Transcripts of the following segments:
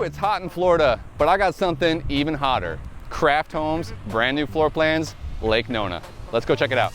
Woo, it's hot in Florida, but I got something even hotter. Craft Homes, brand new floor plans, Lake Nona. Let's go check it out.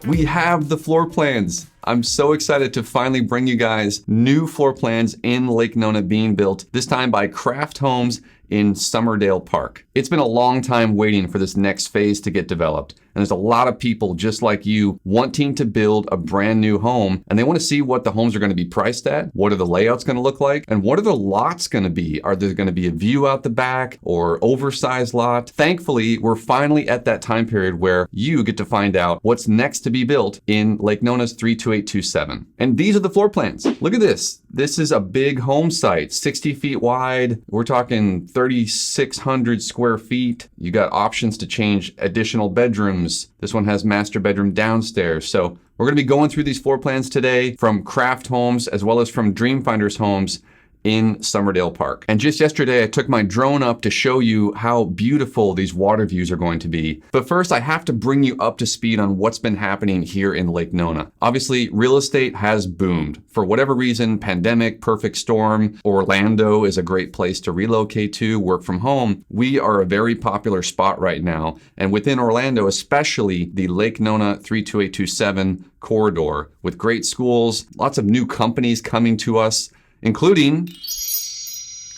We have the floor plans. I'm so excited to finally bring you guys new floor plans in Lake Nona being built, this time by Craft Homes in Summerdale Park. It's been a long time waiting for this next phase to get developed. And there's a lot of people just like you wanting to build a brand new home, and they want to see what the homes are going to be priced at, what are the layouts going to look like, and what are the lots going to be? Are there going to be a view out the back or oversized lot? Thankfully, we're finally at that time period where you get to find out what's next to be built in Lake Nona's 32827. And these are the floor plans. Look at this. This is a big home site, 60 feet wide. We're talking 3,600 square feet. You got options to change additional bedrooms. This one has master bedroom downstairs. So we're going to be going through these floor plans today from Craft Homes as well as from Dreamfinders Homes in Summerdale Park. And just yesterday, I took my drone up to show you how beautiful these water views are going to be. But first, I have to bring you up to speed on what's been happening here in Lake Nona. Obviously, real estate has boomed. For whatever reason, pandemic, perfect storm, Orlando is a great place to relocate to, work from home. We are a very popular spot right now. And within Orlando, especially the Lake Nona 32827 corridor with great schools, lots of new companies coming to us, including,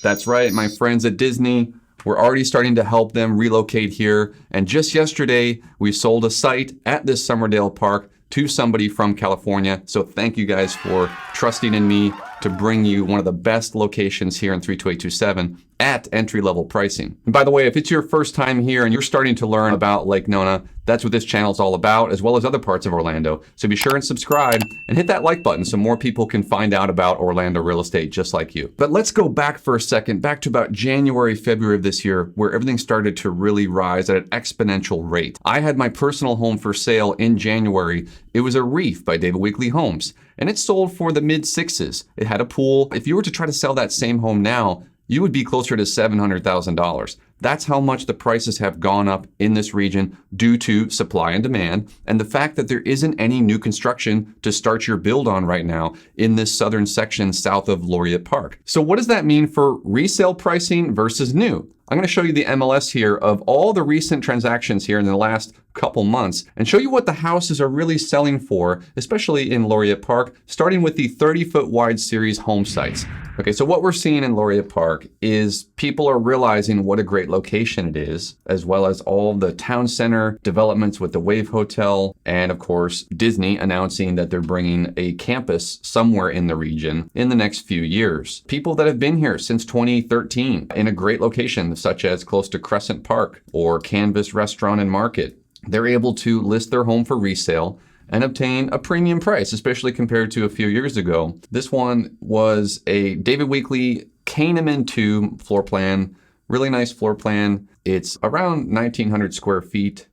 that's right, my friends at Disney. We're already starting to help them relocate here. And just yesterday, we sold a site at this Summerdale Park to somebody from California. So thank you guys for trusting in me to bring you one of the best locations here in 32827 at entry-level pricing. And by the way, if it's your first time here and you're starting to learn about Lake Nona, that's what this channel is all about, as well as other parts of Orlando. So be sure and subscribe and hit that like button so more people can find out about Orlando real estate just like you. But let's go back for a second, back to about January, February of this year, where everything started to really rise at an exponential rate. I had my personal home for sale in January. It was a Reef by David Weekley Homes, and it sold for the mid sixes. It had a pool. If you were to try to sell that same home now, you would be closer to $700,000. That's how much the prices have gone up in this region due to supply and demand, and the fact that there isn't any new construction to start your build on right now in this southern section south of Laureate Park. So what does that mean for resale pricing versus new? I'm going to show you the MLS here of all the recent transactions here in the last couple months and show you what the houses are really selling for, especially in Laureate Park, starting with the 30-foot wide series home sites. Okay, so what we're seeing in Laureate Park is people are realizing what a great location it is, as well as all the town center developments with the Wave Hotel, and of course, Disney announcing that they're bringing a campus somewhere in the region in the next few years. People that have been here since 2013 in a great location, such as close to Crescent Park or Canvas Restaurant and Market, they're able to list their home for resale and obtain a premium price, especially compared to a few years ago. This one was a David Weekley Kahneman 2 floor plan, really nice floor plan. It's around 1,900 square feet,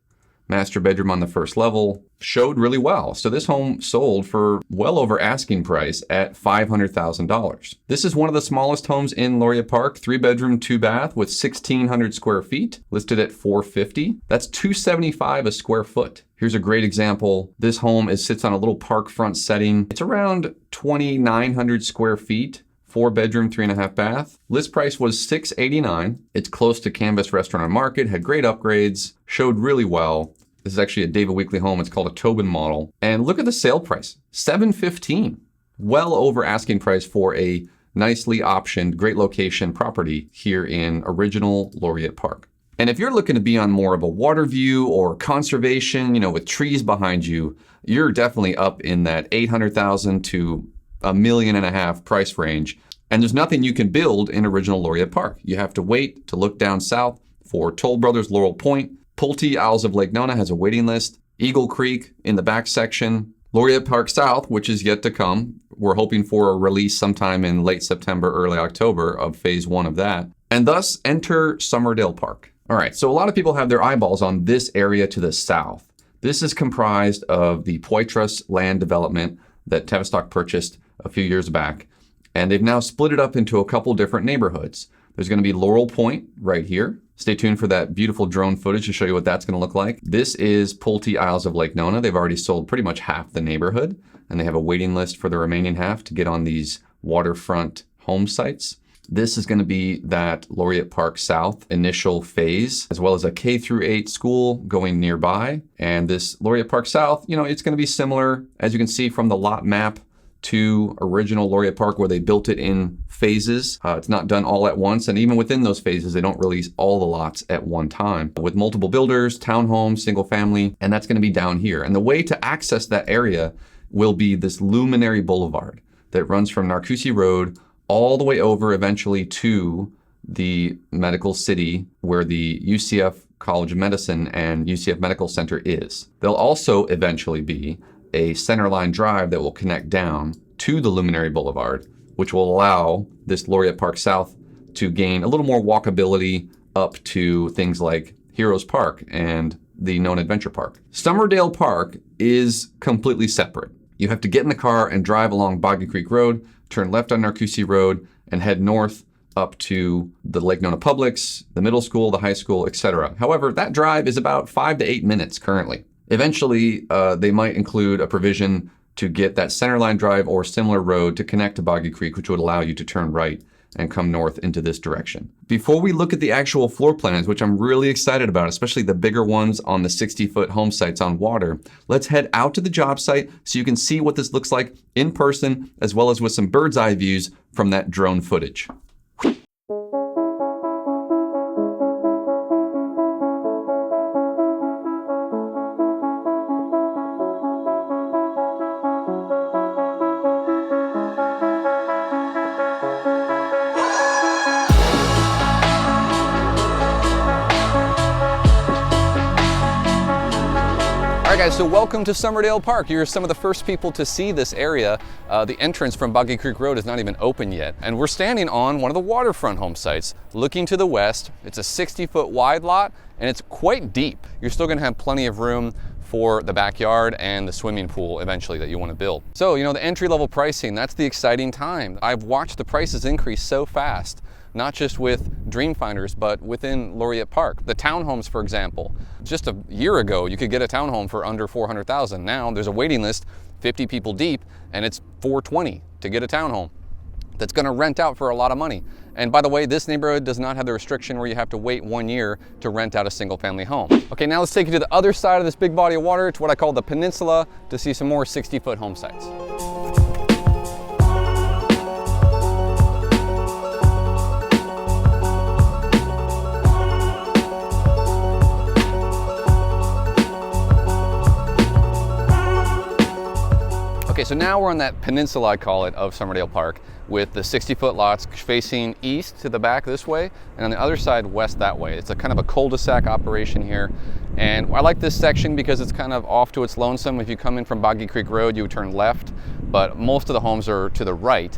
master bedroom on the first level, showed really well. So this home sold for well over asking price at $500,000. This is one of the smallest homes in Laureate Park, 3-bedroom, 2-bath with 1,600 square feet, listed at $450,000. That's $275 a square foot. Here's a great example. This home sits on a little park front setting. It's around 2,900 square feet. 4-bedroom, 3.5-bath. List price was $689. It's close to Canvas Restaurant and Market, had great upgrades, showed really well. This is actually a David Weekley home. It's called a Tobin model. And look at the sale price, $715. Well over asking price for a nicely optioned, great location property here in original Laureate Park. And if you're looking to be on more of a water view or conservation, with trees behind you, you're definitely up in that $800,000 to $1.5 million price range. And there's nothing you can build in original Laureate Park. You have to wait to look down south for Toll Brothers Laurel Point. Pulte Isles of Lake Nona has a waiting list. Eagle Creek in the back section. Laureate Park South, which is yet to come. We're hoping for a release sometime in late September, early October of phase 1 of that. And thus enter Summerdale Park. All right, so a lot of people have their eyeballs on this area to the south. This is comprised of the Poitras land development that Tavistock purchased a few years back. And they've now split it up into a couple different neighborhoods. There's going to be Laurel Point right here. Stay tuned for that beautiful drone footage to show you what that's going to look like. This is Pulte Isles of Lake Nona. They've already sold pretty much half the neighborhood, and they have a waiting list for the remaining half to get on these waterfront home sites. This is going to be that Laureate Park South initial phase, as well as a K through 8 school going nearby. And this Laureate Park South, it's going to be similar, as you can see from the lot map, to original Laureate Park, where they built it in phases. It's not done all at once. And even within those phases, they don't release all the lots at one time. With multiple builders, townhomes, single family, and that's going to be down here. And the way to access that area will be this Luminary Boulevard that runs from Narcoossee Road all the way over eventually to the medical city where the UCF College of Medicine and UCF Medical Center is. There'll also eventually be a centerline drive that will connect down to the Luminary Boulevard, which will allow this Laureate Park South to gain a little more walkability up to things like Heroes Park and the Nona Adventure Park. Summerdale Park is completely separate. You have to get in the car and drive along Boggy Creek Road, turn left on Narcoossee Road, and head north up to the Lake Nona Publix, the middle school, the high school, etc. However, that drive is about 5 to 8 minutes currently. Eventually, they might include a provision to get that centerline drive or similar road to connect to Boggy Creek, which would allow you to turn right and come north into this direction. Before we look at the actual floor plans, which I'm really excited about, especially the bigger ones on the 60-foot home sites on water, let's head out to the job site so you can see what this looks like in person, as well as with some bird's eye views from that drone footage. All right, guys, so welcome to Summerdale Park. You're some of the first people to see this area. The entrance from Boggy Creek Road is not even open yet. And we're standing on one of the waterfront home sites, looking to the west. It's a 60-foot wide lot, and it's quite deep. You're still gonna have plenty of room for the backyard and the swimming pool eventually that you want to build. So, the entry-level pricing, that's the exciting time. I've watched the prices increase so fast, not just with Dreamfinders, but within Laureate Park. The townhomes, for example, just a year ago, you could get a townhome for under $400,000. Now there's a waiting list, 50 people deep, and it's $420 to get a townhome that's gonna rent out for a lot of money. And by the way, this neighborhood does not have the restriction where you have to wait 1 year to rent out a single family home. Okay, now let's take you to the other side of this big body of water, to what I call the peninsula, to see some more 60-foot home sites. Okay, so now we're on that peninsula, I call it, of Summerdale Park, with the 60-foot lots facing east to the back this way, and on the other side, west that way. It's a kind of a cul-de-sac operation here. And I like this section because it's kind of off to its lonesome. If you come in from Boggy Creek Road, you would turn left, but most of the homes are to the right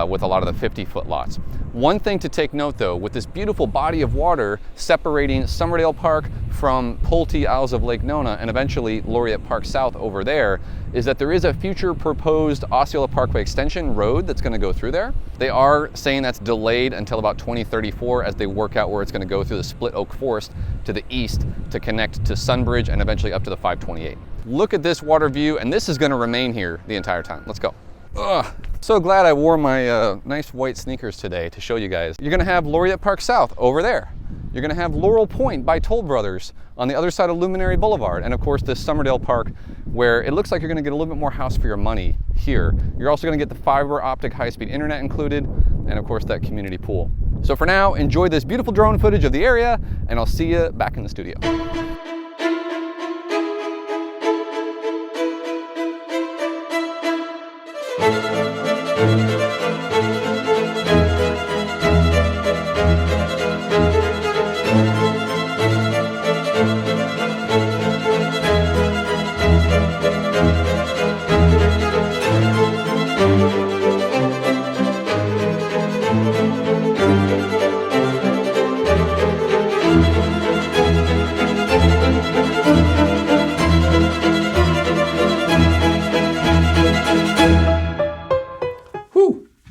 with a lot of the 50-foot lots. One thing to take note though, with this beautiful body of water separating Summerdale Park from Pulte Isles of Lake Nona and eventually Laureate Park South over there, is that there is a future proposed Osceola Parkway Extension road that's going to go through there. They are saying that's delayed until about 2034 as they work out where it's going to go through the Split Oak Forest to the east to connect to Sunbridge and eventually up to the 528. Look at this water view, and this is going to remain here the entire time. Let's go. Ugh. So glad I wore my nice white sneakers today to show you guys. You're going to have Laureate Park South over there. You're going to have Laurel Point by Toll Brothers on the other side of Luminary Boulevard. And of course, this Summerdale Park, where it looks like you're going to get a little bit more house for your money here. You're also going to get the fiber optic high-speed internet included, and of course, that community pool. So for now, enjoy this beautiful drone footage of the area, and I'll see you back in the studio.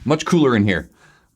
Much cooler in here.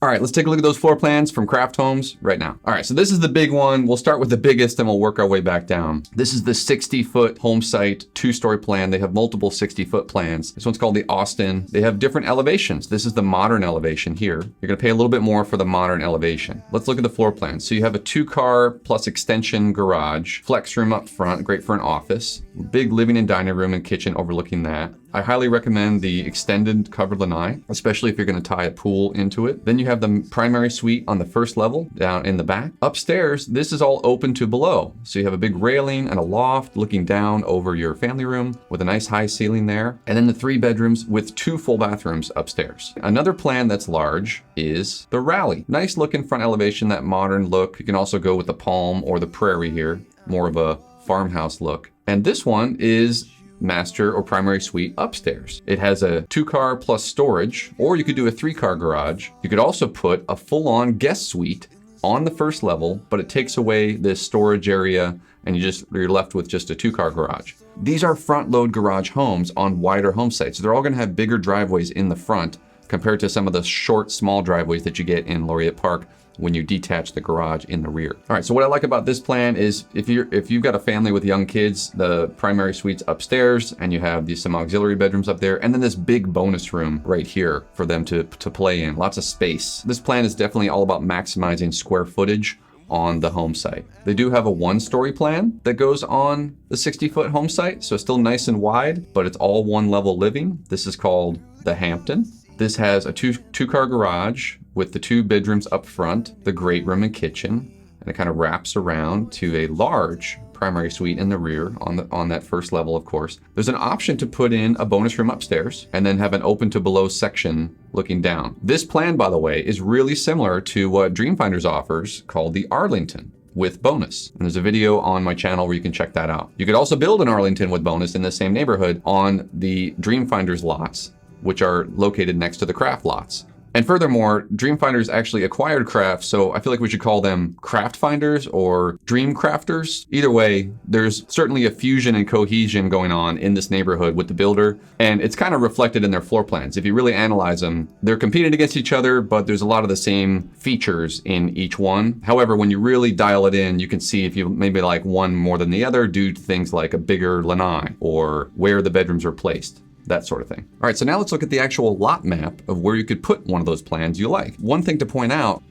All right, let's take a look at those floor plans from Craft Homes right now. All right, so this is the big one. We'll start with the biggest and we'll work our way back down. This is the 60-foot home site, 2-story plan. They have multiple 60-foot plans. This one's called the Austin. They have different elevations. This is the modern elevation here. You're gonna pay a little bit more for the modern elevation. Let's look at the floor plan. So you have a 2-car plus extension garage, flex room up front, great for an office, big living and dining room and kitchen overlooking that. I highly recommend the extended covered lanai, especially if you're gonna tie a pool into it. Then you have the primary suite on the first level down in the back. Upstairs, this is all open to below. So you have a big railing and a loft looking down over your family room with a nice high ceiling there. And then the 3 bedrooms with 2 full bathrooms upstairs. Another plan that's large is the Raleigh. Nice looking front elevation, that modern look. You can also go with the palm or the prairie here, more of a farmhouse look. And this one is master or primary suite upstairs. It has a 2-car plus storage, or you could do a 3-car garage. You could also put a full-on guest suite on the first level, but it takes away this storage area and you're left with just a 2-car garage. These are front load garage homes on wider home sites. They're all gonna have bigger driveways in the front compared to some of the short, small driveways that you get in Laureate Park when you detach the garage in the rear. All right, so what I like about this plan is if you've got a family with young kids, the primary suite's upstairs and you have some auxiliary bedrooms up there, and then this big bonus room right here for them to play in, lots of space. This plan is definitely all about maximizing square footage on the home site. They do have a 1-story plan that goes on the 60-foot home site, so it's still nice and wide, but it's all 1-level living. This is called the Hampton. This has a 2-car garage with the 2 bedrooms up front, the great room and kitchen, and it kind of wraps around to a large primary suite in the rear on that first level, of course. There's an option to put in a bonus room upstairs and then have an open to below section looking down. This plan, by the way, is really similar to what Dreamfinders offers called the Arlington with bonus. And there's a video on my channel where you can check that out. You could also build an Arlington with bonus in the same neighborhood on the Dreamfinders lots, which are located next to the Craft lots. And furthermore, Dreamfinders actually acquired Craft, so I feel like we should call them Craft Finders or Dream Crafters. Either way, there's certainly a fusion and cohesion going on in this neighborhood with the builder, and it's kind of reflected in their floor plans. If you really analyze them, they're competing against each other, but there's a lot of the same features in each one. However, when you really dial it in, you can see if you maybe like one more than the other due to things like a bigger lanai or where the bedrooms are placed. That sort of thing. All right, so now let's look at the actual lot map of where you could put one of those plans you like. One thing to point out,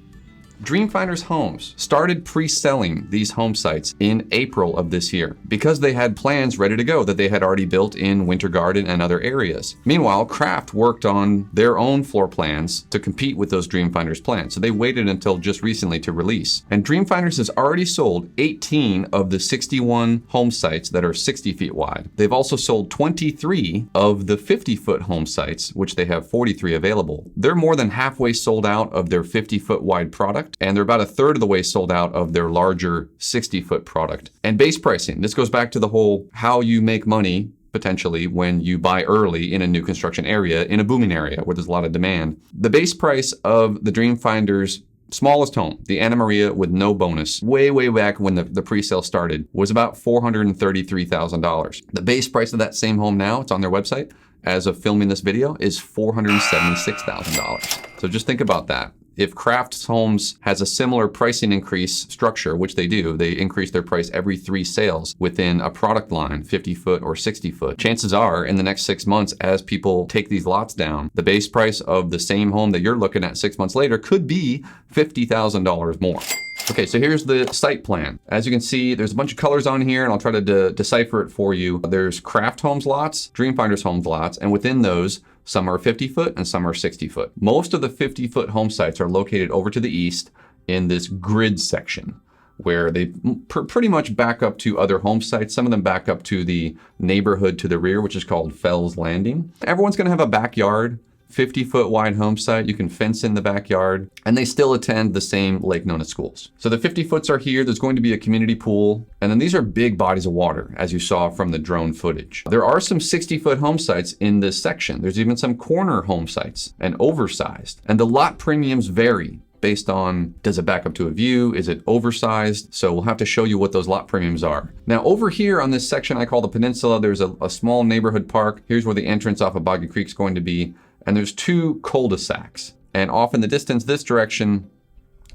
Dreamfinders Homes started pre-selling these home sites in April of this year because they had plans ready to go that they had already built in Winter Garden and other areas. Meanwhile, Craft worked on their own floor plans to compete with those Dreamfinders plans, so they waited until just recently to release. And Dreamfinders has already sold 18 of the 61 home sites that are 60 feet wide. They've also sold 23 of the 50-foot home sites, which they have 43 available. They're more than halfway sold out of their 50-foot wide product, and they're about a third of the way sold out of their larger 60-foot product. And base pricing, this goes back to the whole how you make money potentially when you buy early in a new construction area, in a booming area where there's a lot of demand. The base price of the Dreamfinders smallest home, the Anna Maria with no bonus, way back when the pre-sale started, was about $433,000. The base price of that same home now, it's on their website, as of filming this video, is $476,000. So just think about that. If Craft Homes has a similar pricing increase structure, which they do, they increase their price every 3 sales within a product line, 50 foot or 60 foot. Chances are in the next 6 months, as people take these lots down, the base price of the same home that you're looking at 6 months later could be $50,000 more. Okay, so here's the site plan. As you can see, there's a bunch of colors on here, and I'll try to decipher it for you. There's Craft Homes lots, Dreamfinders Homes lots, and within those, some are 50 foot and some are 60 foot. Most of the 50 foot home sites are located over to the east in this grid section where they pretty much back up to other home sites. Some of them back up to the neighborhood to the rear, which is called Fells Landing. Everyone's gonna have a backyard, 50-foot wide home site. You can fence in the backyard, and they still attend the same Lake Nona schools. So the 50-foots are here. There's going to be a community pool, and then these are big bodies of water, as you saw from the drone footage. There are some 60-foot home sites in this section. There's even some corner home sites, and oversized. And the lot premiums vary based on, does it back up to a view? Is it oversized? So we'll have to show you what those lot premiums are. Now over here on this section I call the peninsula, there's a small neighborhood park. Here's where the entrance off of Boggy Creek is going to be. And there's 2 cul-de-sacs. And off in the distance, this direction,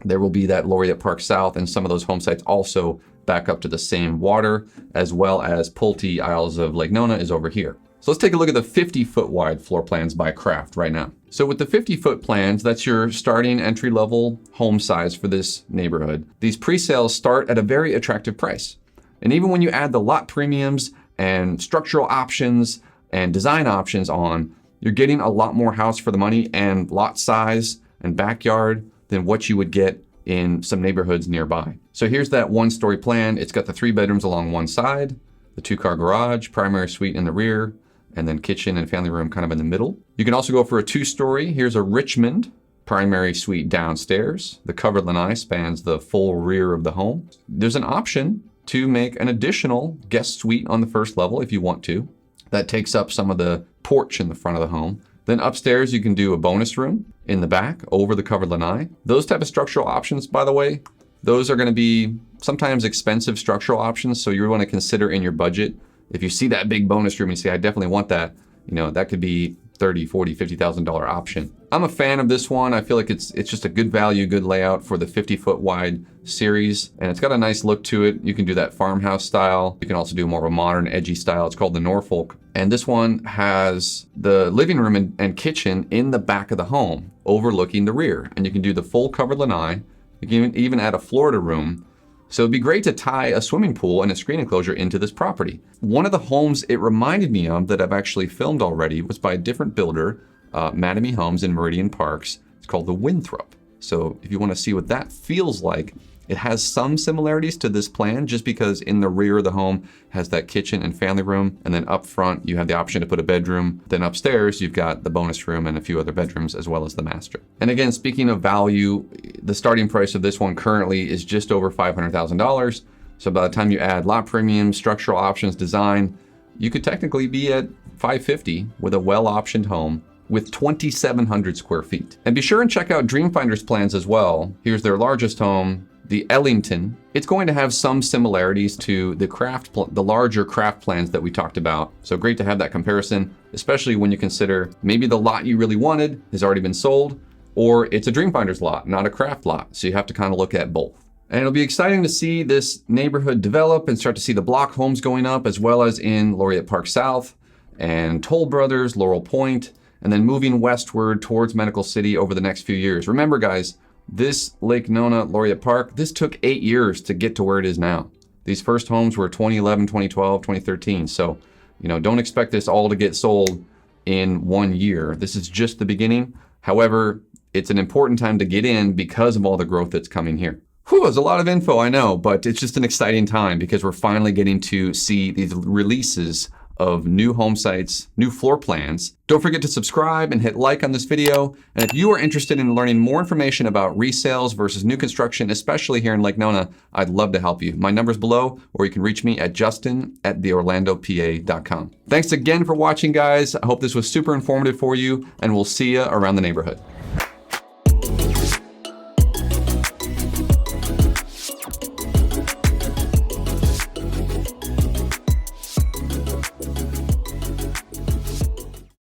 there will be that Laureate Park South, and some of those home sites also back up to the same water, as well as Pulte Isles of Lake Nona is over here. So let's take a look at the 50-foot wide floor plans by Craft right now. So with the 50-foot plans, that's your starting entry-level home size for this neighborhood. These pre-sales start at a very attractive price. And even when you add the lot premiums and structural options and design options on, you're getting a lot more house for the money and lot size and backyard than what you would get in some neighborhoods nearby. So here's that 1-story plan. It's got the 3 bedrooms along one side, the 2-car garage, primary suite in the rear, and then kitchen and family room kind of in the middle. You can also go for a 2-story. Here's a Richmond primary suite downstairs. The covered lanai spans the full rear of the home. There's an option to make an additional guest suite on the first level if you want to. That takes up some of the porch in the front of the home. Then upstairs, you can do a bonus room in the back over the covered lanai. Those type of structural options, by the way, those are going to be sometimes expensive structural options. So you want to consider in your budget. If you see that big bonus room and you say, I definitely want that, that could be $30,000, $40,000, $50,000 option. I'm a fan of this one. I feel like it's just a good value, good layout for the 50-foot wide series. And it's got a nice look to it. You can do that farmhouse style. You can also do more of a modern, edgy style. It's called the Norfolk. And this one has the living room and kitchen in the back of the home, overlooking the rear. And you can do the full covered lanai. You can even add a Florida room. So it'd be great to tie a swimming pool and a screen enclosure into this property. One of the homes it reminded me of that I've actually filmed already was by a different builder, Mattamy Homes in Meridian Parks. It's called the Winthrop. So if you want to see what that feels like, it has some similarities to this plan just because in the rear of the home has that kitchen and family room. And then up front, you have the option to put a bedroom. Then upstairs, you've got the bonus room and a few other bedrooms as well as the master. And again, speaking of value, the starting price of this one currently is just over $500,000. So by the time you add lot premium, structural options, design, you could technically be at $550,000 with a well-optioned home with 2,700 square feet. And be sure and check out Dreamfinder's plans as well. Here's their largest home, the Ellington. It's going to have some similarities to the larger Craft plans that we talked about. So great to have that comparison, especially when you consider maybe the lot you really wanted has already been sold, or it's a Dreamfinder's lot, not a Craft lot. So you have to kind of look at both. And it'll be exciting to see this neighborhood develop and start to see the block homes going up, as well as in Laureate Park South and Toll Brothers, Laurel Point, and then moving westward towards Medical City over the next few years. Remember, guys, this Lake Nona Laureate Park, this took 8 years to get to where it is now. These first homes were 2011, 2012, 2013. So, don't expect this all to get sold in 1 year. This is just the beginning. However, it's an important time to get in because of all the growth that's coming here. Whew, there's a lot of info, I know, but it's just an exciting time because we're finally getting to see these releases of new home sites, new floor plans. Don't forget to subscribe and hit like on this video. And if you are interested in learning more information about resales versus new construction, especially here in Lake Nona, I'd love to help you. My number's below, or you can reach me at justin@theorlandopa.com. Thanks again for watching, guys. I hope this was super informative for you, and we'll see you around the neighborhood.